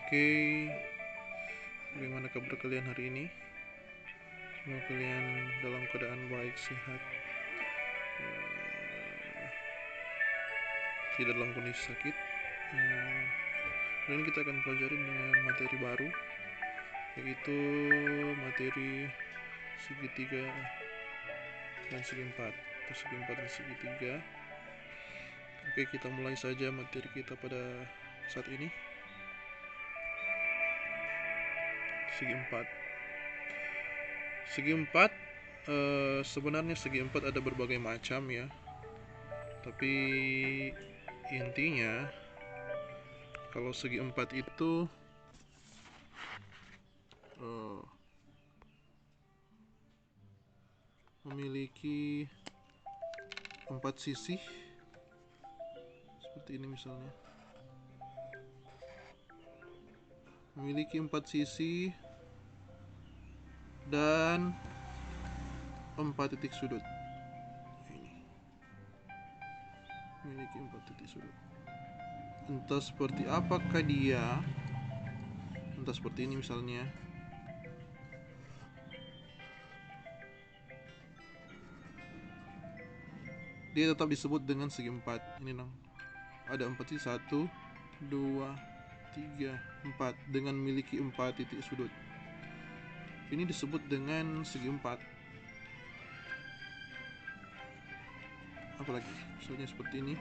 Oke, bagaimana kabar kalian hari ini? Semoga kalian dalam keadaan baik, sehat, tidak dalam kondisi sakit. Hari ini kita akan pelajari dengan materi baru, yaitu materi segitiga dan segi empat, atau segi empat dan segitiga. Oke, kita mulai saja materi kita pada saat ini. Segi empat sebenarnya segi empat ada berbagai macam ya, tapi intinya kalau segi empat itu memiliki 4 sisi seperti ini, misalnya memiliki 4 sisi dan 4 titik sudut. Ini memiliki 4 titik sudut. Entah seperti apakah dia, entah seperti ini misalnya. Dia tetap disebut dengan segi empat. Ini dong, ada 4 sisi, 1, 2, 3, 4 dengan memiliki 4 titik sudut. Ini disebut dengan segi empat. Apalagi misalnya seperti ini.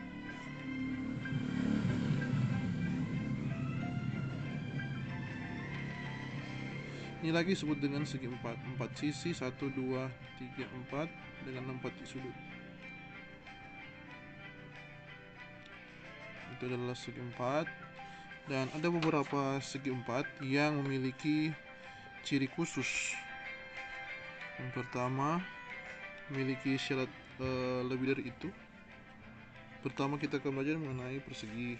Ini lagi disebut dengan segi empat. 4 sisi, 1, 2, 3, 4 dengan 4 titik sudut. Itu adalah segi empat. Dan ada beberapa segi empat yang memiliki ciri khusus. Yang pertama, memiliki syarat lebih dari itu. Pertama, kita akan belajar mengenai persegi.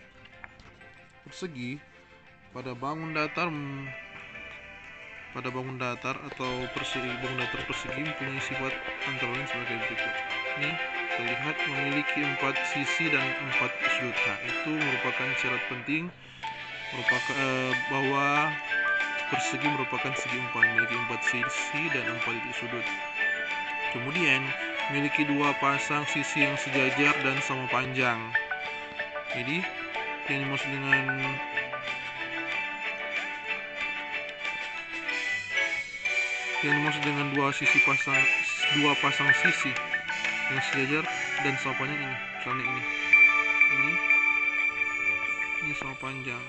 Persegi pada bangun datar atau bangun datar persegi mempunyai sifat antara lain sebagai berikut. Ini terlihat memiliki 4 sisi dan 4 sudut. Nah, itu merupakan syarat penting bahwa persegi merupakan segi empat, memiliki 4 sisi dan 4 titik sudut. Kemudian memiliki 2 pasang sisi yang sejajar dan sama panjang. Jadi yang dimaksud dengan dua pasang sisi yang sejajar dan sama panjang ini. Misalnya ini sama panjang.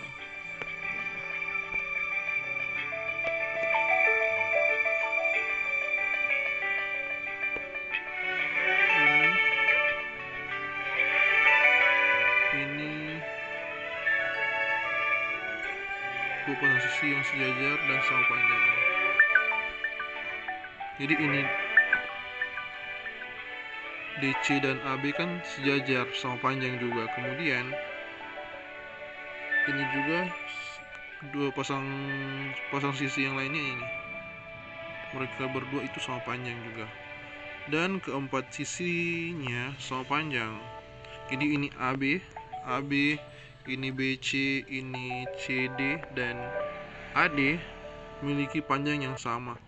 Ini dua pasang sisi yang sejajar dan sama panjang. Jadi ini DC dan AB kan sejajar sama panjang juga. Kemudian ini juga dua pasang sisi yang lainnya ini. Mereka berdua itu sama panjang juga. Dan keempat sisinya sama panjang. Jadi ini AB, ini BC, ini CD, dan AD memiliki panjang yang sama.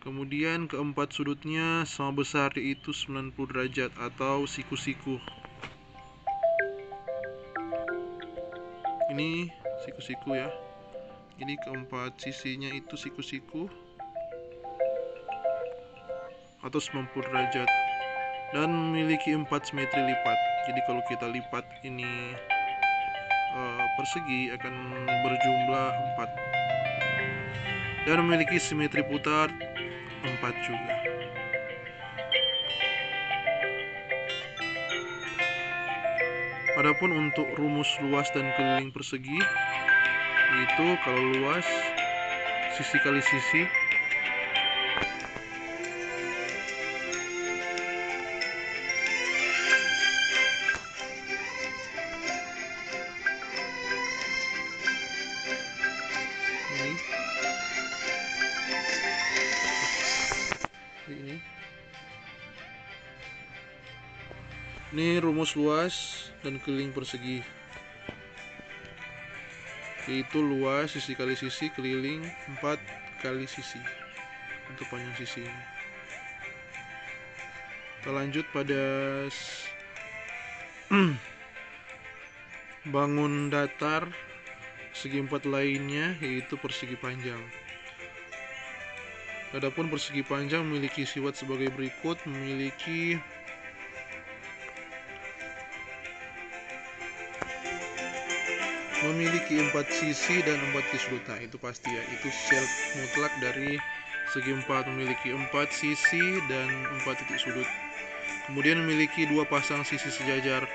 Kemudian keempat sudutnya sama besar, yaitu 90 derajat atau siku-siku. Ini siku-siku ya. Ini keempat sisinya itu siku-siku atau 90 derajat dan memiliki 4 simetri lipat. Jadi kalau kita lipat ini persegi akan berjumlah 4 dan memiliki simetri putar 4 juga. Adapun untuk rumus luas dan keliling persegi, yaitu kalau luas sisi kali sisi ini rumus luas dan keliling persegi. yaitu luas sisi kali sisi keliling 4 kali sisi untuk panjang sisi ini. Kita lanjut pada bangun datar segi 4 lainnya, yaitu persegi panjang. Adapun persegi panjang memiliki sifat sebagai berikut, memiliki memiliki 4 sisi dan 4 titik sudut. Nah, itu pasti ya, itu syarat mutlak dari segi 4, memiliki 4 sisi dan 4 titik sudut. Kemudian memiliki 2 pasang sisi sejajar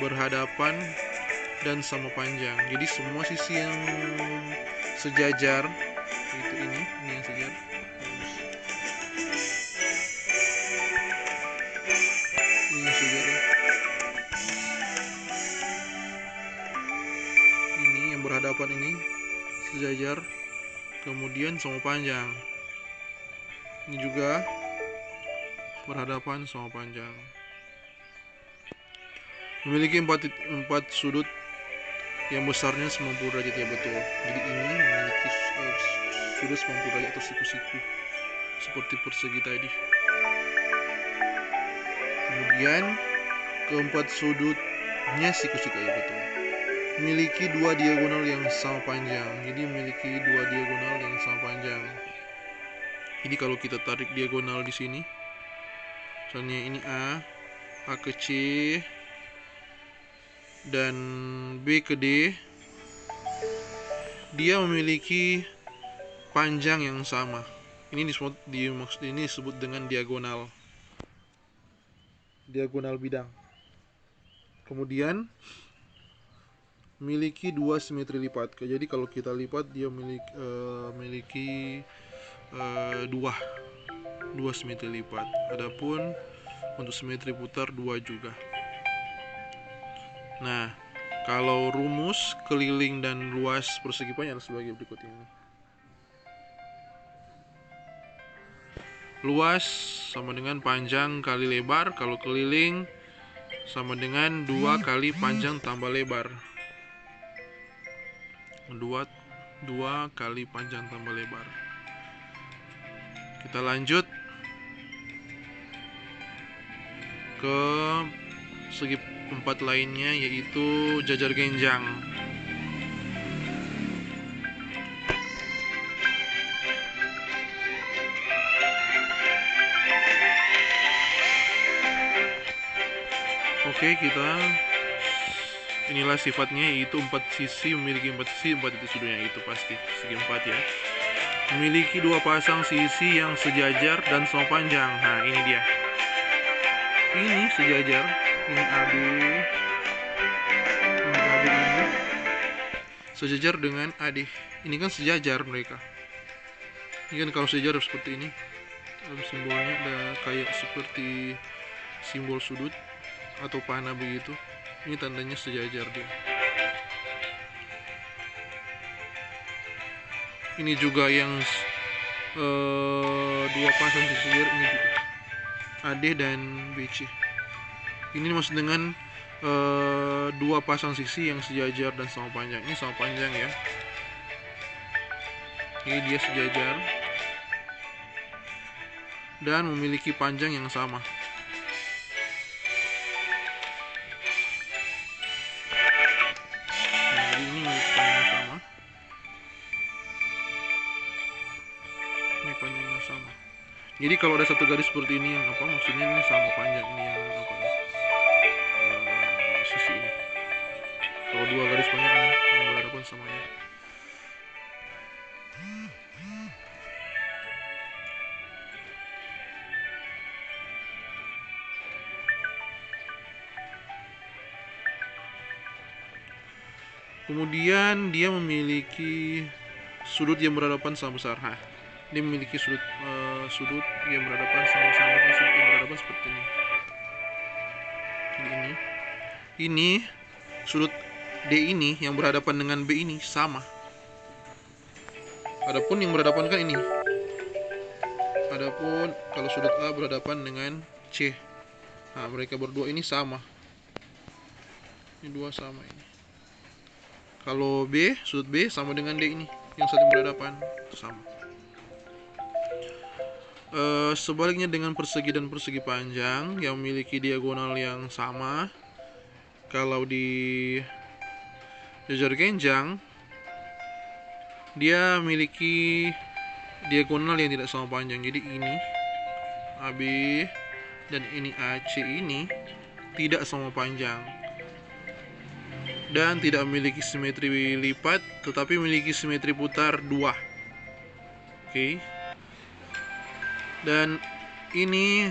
berhadapan dan sama panjang. Jadi semua sisi yang sejajar itu ini yang sejajar. Ini yang sejajar ya. Ini yang berhadapan ini sejajar, kemudian sama panjang. Ini juga berhadapan sama panjang. Memiliki 4 sudut yang besarnya 90 derajat ya, betul. Jadi ini memiliki sudut 90 derajat atau siku-siku seperti persegi tadi. Kemudian keempat sudutnya siku-siku ya, betul. Memiliki 2 diagonal yang sama panjang. Jadi memiliki 2 diagonal yang sama panjang. Jadi kalau kita tarik diagonal di sini, misalnya ini A ke C, dan B ke D, dia memiliki panjang yang sama. Ini disebut dengan diagonal bidang. Kemudian memiliki 2 simetri lipat. Jadi kalau kita lipat dia memiliki 2 simetri lipat. Adapun untuk simetri putar 2 juga. Nah, kalau rumus keliling dan luas persegi panjang sebagai berikut ini. Luas sama dengan panjang kali lebar, kalau keliling sama dengan 2 kali panjang tambah lebar. 2 kali panjang tambah lebar. Kita lanjut ke segi 4 lainnya, yaitu jajar genjang. Oke, inilah sifatnya, yaitu 4 sisi, memiliki 4 sisi, 4 titik sudutnya, itu pasti segi 4 ya. Memiliki 2 pasang sisi yang sejajar dan sama panjang. Nah, ini dia. Ini sejajar, ini AB, ini sejajar dengan AD. Ini kan sejajar mereka. Ini kan kalau sejajar seperti ini, simbolnya ada kayak seperti simbol sudut atau panah begitu. Ini tandanya sejajar dia. Ini juga yang 2 pasang sisi sejajar, ini juga AD dan BC. Ini maksud dengan 2 pasang sisi yang sejajar dan sama panjang. Ini sama panjang ya. Ini dia sejajar dan memiliki panjang yang sama. Panjangnya sama. Jadi kalau ada satu garis seperti ini, yang apa maksudnya, ini sama panjang, ini yang apa ya, sisi ini. Kalau 2 garis panjang ini yang berhadapan samanya. Kemudian dia memiliki sudut yang berhadapan sama besar. Dia memiliki sudut yang berhadapan sama-sama, sudut yang berhadapan seperti ini. Jadi ini sudut D ini yang berhadapan dengan B ini sama. Adapun yang berhadapan kan ini. Adapun kalau sudut A berhadapan dengan C, nah mereka berdua ini sama. Ini 2 sama ini. Kalau B, sudut B sama dengan D ini yang saling berhadapan, sama. Sebaliknya dengan persegi dan persegi panjang yang memiliki diagonal yang sama, kalau di jajar genjang dia memiliki diagonal yang tidak sama panjang. Jadi ini AB dan ini AC ini tidak sama panjang dan tidak memiliki simetri lipat, tetapi memiliki simetri putar 2. Oke. Dan ini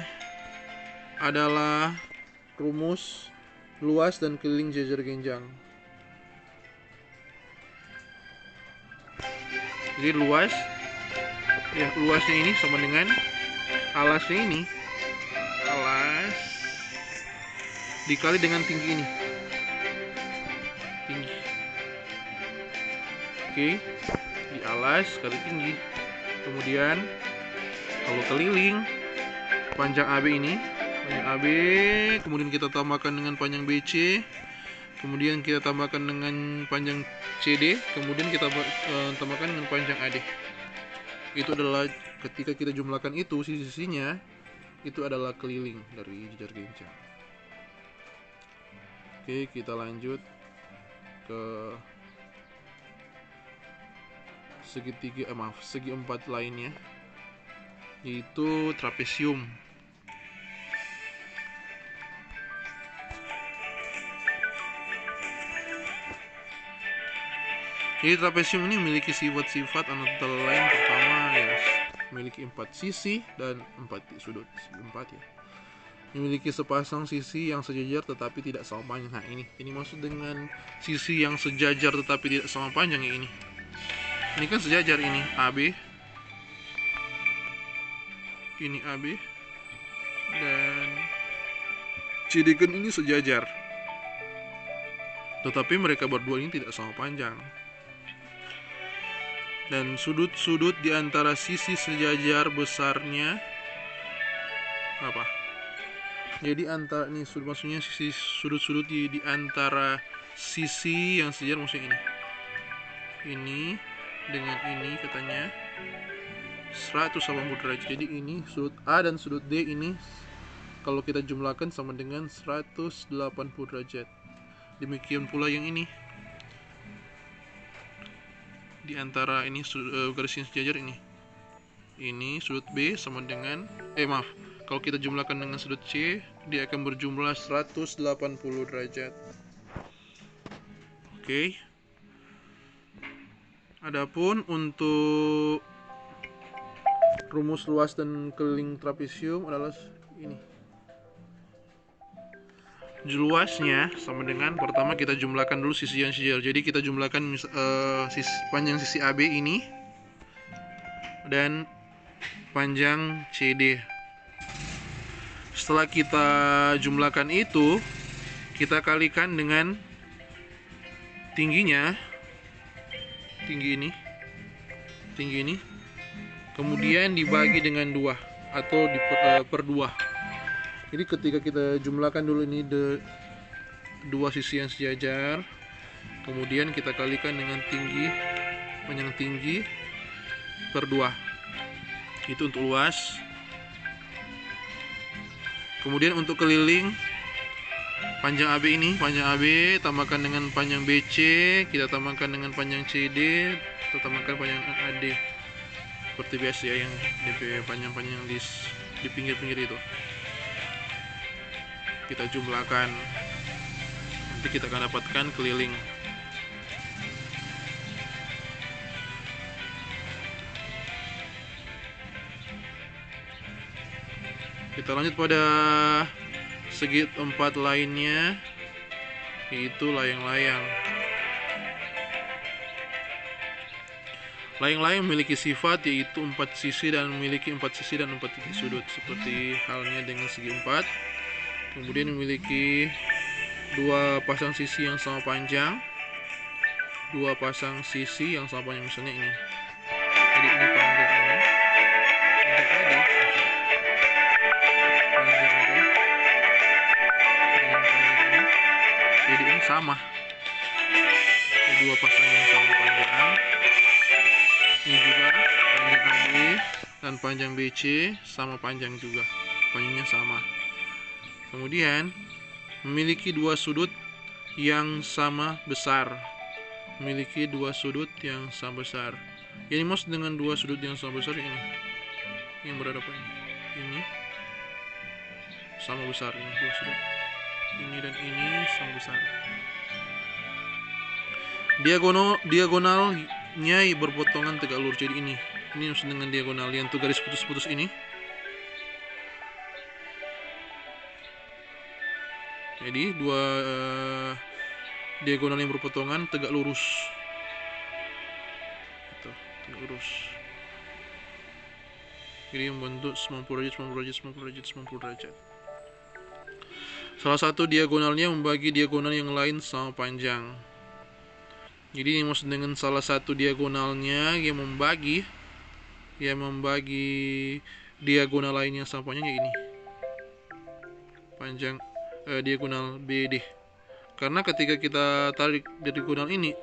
adalah rumus luas dan keliling jajar genjang. Jadi luasnya ini sama dengan alasnya ini, alas dikali dengan tinggi ini, tinggi. Oke, di alas kali tinggi. Kemudian kalau keliling panjang AB ini, panjang AB, kemudian kita tambahkan dengan panjang BC, kemudian kita tambahkan dengan panjang CD, kemudian kita tambahkan dengan panjang AD. Itu adalah ketika kita jumlahkan itu sisi-sisinya, itu adalah keliling dari jajar genjang. Oke, kita lanjut ke segi empat lainnya, yaitu trapesium. Jadi trapesium ini memiliki sifat-sifat antara lain, pertama ya memiliki 4 sisi dan 4 sudut, 4 ya. Memiliki sepasang sisi yang sejajar tetapi tidak sama panjang. Nah, ini maksud dengan sisi yang sejajar tetapi tidak sama panjang ya ini. Ini kan sejajar, ini AB, ini AB, dan CD kan ini sejajar. Tetapi mereka berdua ini tidak sama panjang. Dan sudut-sudut di antara sisi sejajar besarnya apa? Jadi antara ini maksudnya sisi sudut-sudut di antara sisi yang sejajar, maksudnya ini dengan ini katanya 180 derajat. Jadi ini sudut A dan sudut D ini kalau kita jumlahkan sama dengan 180 derajat. Demikian pula yang ini. Di antara ini garis yang sejajar ini sudut B sama dengan kalau kita jumlahkan dengan sudut C, dia akan berjumlah 180 derajat. Oke. Adapun untuk rumus luas dan keliling trapesium adalah ini. Luasnya sama dengan, pertama kita jumlahkan dulu sisi yang sejajar. Jadi kita jumlahkan panjang sisi AB ini dan panjang CD. Setelah kita jumlahkan itu, kita kalikan dengan tingginya, tinggi ini, kemudian dibagi dengan 2 atau per 2. Jadi ketika kita jumlahkan dulu ini dua sisi yang sejajar, kemudian kita kalikan dengan panjang tinggi per 2. Itu untuk luas. Kemudian untuk keliling, panjang AB tambahkan dengan panjang BC, kita tambahkan dengan panjang CD, kita tambahkan panjang AD. Seperti biasa ya, yang panjang-panjang di pinggir-pinggir itu. Kita jumlahkan, nanti kita akan dapatkan keliling. Kita lanjut pada segi empat lainnya, yaitu layang-layang. Layang-layang memiliki sifat yaitu 4 sisi dan memiliki 4 sisi dan 4 titik sudut, seperti halnya dengan segi 4. Kemudian memiliki 2 pasang sisi yang sama panjang, 2 pasang sisi yang sama panjang, misalnya ini. Jadi ini panjang ini, jadi ini sama. Jadi dua pasang yang sama panjang. Ini juga panjang AB dan panjang BC sama panjang juga, panjangnya sama. Kemudian memiliki dua sudut yang sama besar. Memiliki dua sudut yang sama besar. Yang dimaksud dengan dua sudut yang sama besar ini, yang berhadapan ini sama besar, ini dua sudut. Ini dan ini sama besar. Diagonalnya berpotongan tegak lurus. Jadi ini maksud dengan diagonal, yang tuh garis putus-putus ini. Jadi dua diagonal yang berpotongan tegak lurus. Itu, tegak lurus. Jadi membentuk 90 derajat, 90 derajat, 90 derajat, 90 derajat. Salah satu diagonalnya membagi diagonal yang lain sama panjang. Jadi ini maksud dengan salah satu diagonalnya yang membagi diagonal lainnya sama panjang, ini panjang diagonal BD. Karena ketika kita tarik diagonal ini,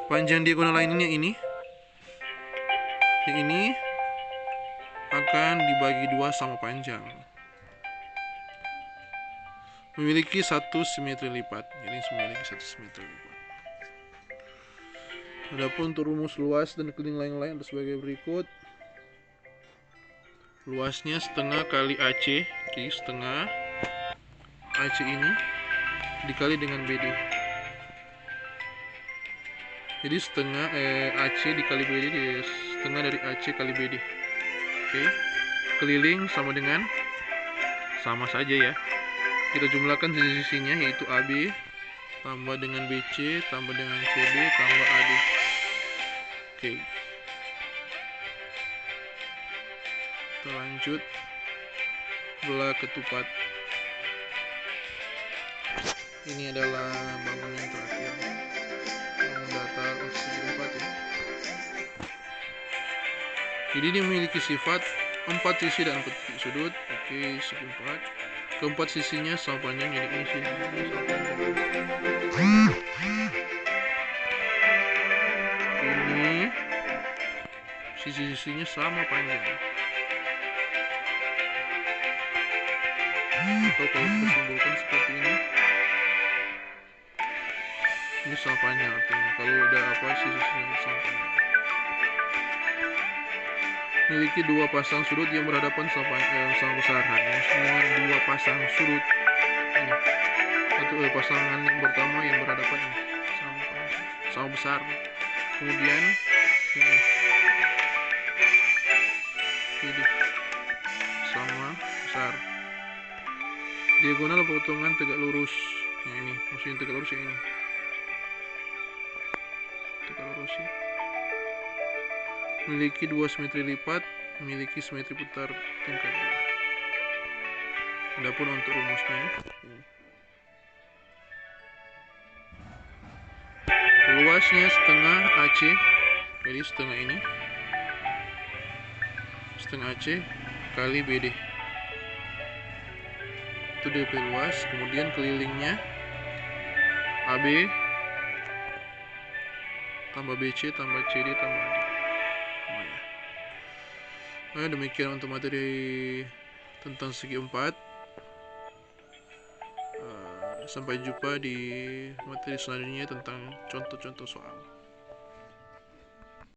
panjang diagonal lainnya ini, yang ini akan dibagi dua sama panjang. Memiliki satu simetri lipat. Jadi memiliki satu simetri lipat. Adapun untuk rumus luas dan keliling lain-lain ada sebagai berikut. Luasnya setengah kali AC, jadi setengah AC ini dikali dengan BD. Jadi setengah AC dikali BD, setengah dari AC kali BD. Oke. Keliling sama dengan, sama saja ya. Kita jumlahkan sisi-sisinya, yaitu AB tambah dengan BC tambah dengan CB tambah AD. Oke. Kita lanjut belah ketupat. Ini adalah bangunan yang terakhir, bangunan datar segi 4 ya. Jadi dia memiliki sifat 4 sisi dan 4 titik sudut. Oke, segi 4. Keempat sisinya sama panjang, jadi ini sisinya sama panjang. Ini sisi-sisinya sama panjang. Atau kalau kita simpulkan seperti ini sama panjang artinya. Kalau udah apa, sisi-sisinya sama panjang. Memiliki dua pasang sudut yang berhadapan sama besar. Nah, dengan dua pasang sudut ini, atau pasangan yang pertama yang berhadapan ini sama besar. Kemudian ini sama besar. Diagonal potongan tegak lurus. Yang ini, maksudnya tegak lurus yang ini. Tegak lurus ya. Memiliki dua simetri lipat, memiliki simetri putar tingkat 2. Adapun untuk rumusnya ini. Luasnya setengah AC, jadi setengah ini, setengah AC kali BD. Itu DP luas. Kemudian kelilingnya AB tambah BC tambah CD tambah AD. Nah, demikian untuk materi tentang segi 4. Sampai jumpa di materi selanjutnya tentang contoh-contoh soal.